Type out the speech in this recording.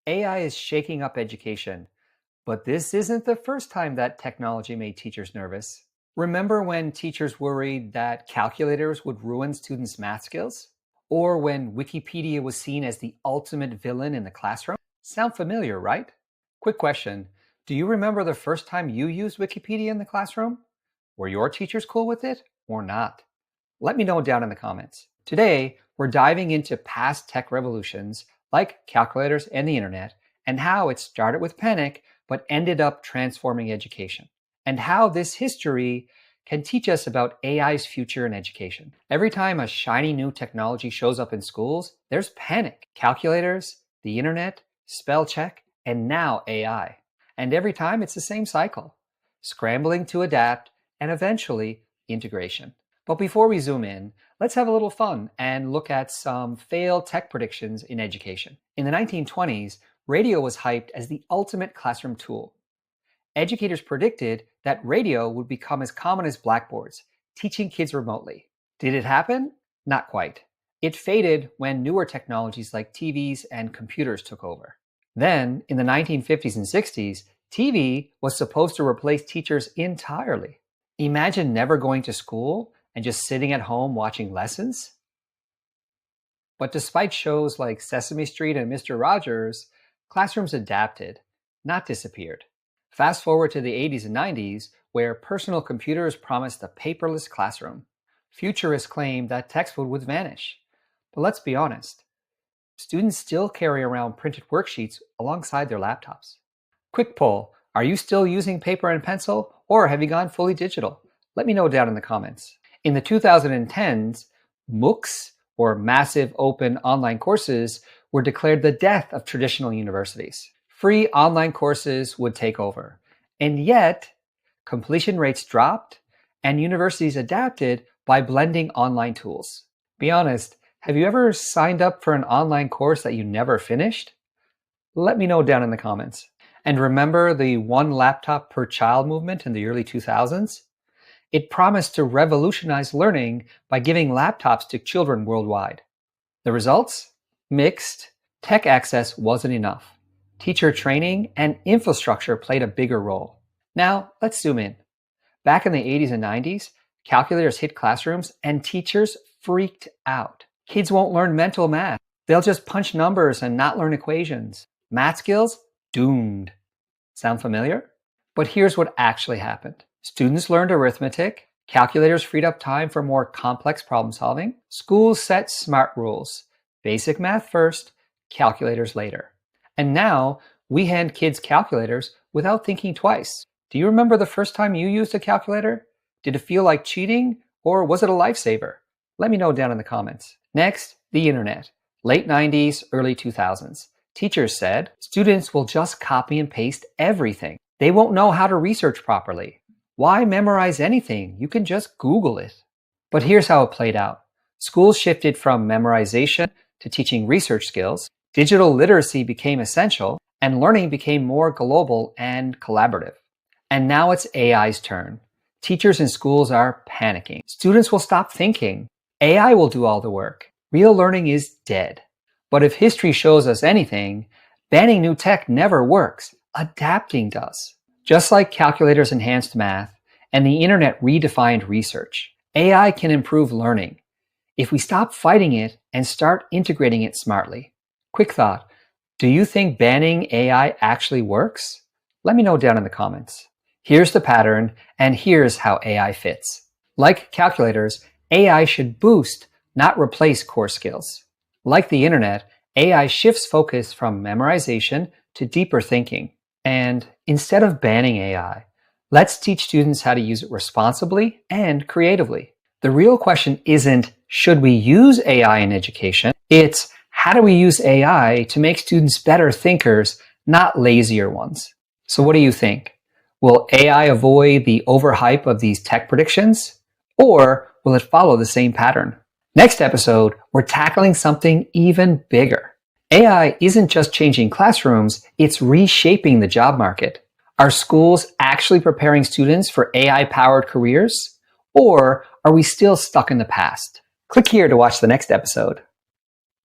AI is shaking up education, but this isn't the first time that technology made teachers nervous. Remember when teachers worried that calculators would ruin students' math skills? Or when Wikipedia was seen as the ultimate villain in the classroom? Sound familiar, right? Quick question. Do you remember the first time you used Wikipedia in the classroom? Were your teachers cool with it or not? Let me know down in the comments. Today, we're diving into past tech revolutions like calculators and the internet, and how it started with panic but ended up transforming education, and how this history can teach us about AI's future in education. Every time a shiny new technology shows up in schools, there's panic. Calculators, the internet, spell check, and now AI. And every time it's the same cycle: scrambling to adapt and eventually integration. But before we zoom in, let's have a little fun and look at some failed tech predictions in education. In the 1920s, radio was hyped as the ultimate classroom tool. Educators predicted that radio would become as common as blackboards, teaching kids remotely. Did it happen? Not quite. It faded when newer technologies like TVs and computers took over. Then, in the 1950s and 60s, TV was supposed to replace teachers entirely. Imagine never going to school and just sitting at home watching lessons? But despite shows like Sesame Street and Mr. Rogers, classrooms adapted, not disappeared. Fast forward to the 80s and 90s, where personal computers promised a paperless classroom. Futurists claimed that textbook would vanish. But let's be honest, students still carry around printed worksheets alongside their laptops. Quick poll, are you still using paper and pencil, or have you gone fully digital? Let me know down in the comments. In the 2010s, MOOCs, or Massive Open Online Courses, were declared the death of traditional universities. Free online courses would take over. And yet, completion rates dropped, and universities adapted by blending online tools. Be honest, have you ever signed up for an online course that you never finished? Let me know down in the comments. And remember the one laptop per child movement in the early 2000s? It promised to revolutionize learning by giving laptops to children worldwide. The results? Mixed. Tech access wasn't enough. Teacher training and infrastructure played a bigger role. Now, let's zoom in. Back in the 80s and 90s, calculators hit classrooms and teachers freaked out. Kids won't learn mental math. They'll just punch numbers and not learn equations. Math skills? Doomed. Sound familiar? But here's what actually happened. Students learned arithmetic, calculators freed up time for more complex problem solving, schools set smart rules, basic math first, calculators later. And now we hand kids calculators without thinking twice. Do you remember the first time you used a calculator? Did it feel like cheating, or was it a lifesaver? Let me know down in the comments. Next, the internet. Late 90s, early 2000s. Teachers said, students will just copy and paste everything. They won't know how to research properly. Why memorize anything? You can just Google it. But here's how it played out. Schools shifted from memorization to teaching research skills. Digital literacy became essential, and learning became more global and collaborative. And now it's AI's turn. Teachers in schools are panicking. Students will stop thinking. AI will do all the work. Real learning is dead. But if history shows us anything, banning new tech never works. Adapting does. Just like calculators enhanced math and the internet redefined research, AI can improve learning if we stop fighting it and start integrating it smartly. Quick thought, do you think banning AI actually works? Let me know down in the comments. Here's the pattern, and here's how AI fits. Like calculators, AI should boost, not replace core skills. Like the internet, AI shifts focus from memorization to deeper thinking. And instead of banning AI, let's teach students how to use it responsibly and creatively. The real question isn't, should we use AI in education? It's, how do we use AI to make students better thinkers, not lazier ones? So what do you think? Will AI avoid the overhype of these tech predictions? Or will it follow the same pattern? Next episode, we're tackling something even bigger. AI isn't just changing classrooms, it's reshaping the job market. Are schools actually preparing students for AI-powered careers? Or are we still stuck in the past? Click here to watch the next episode.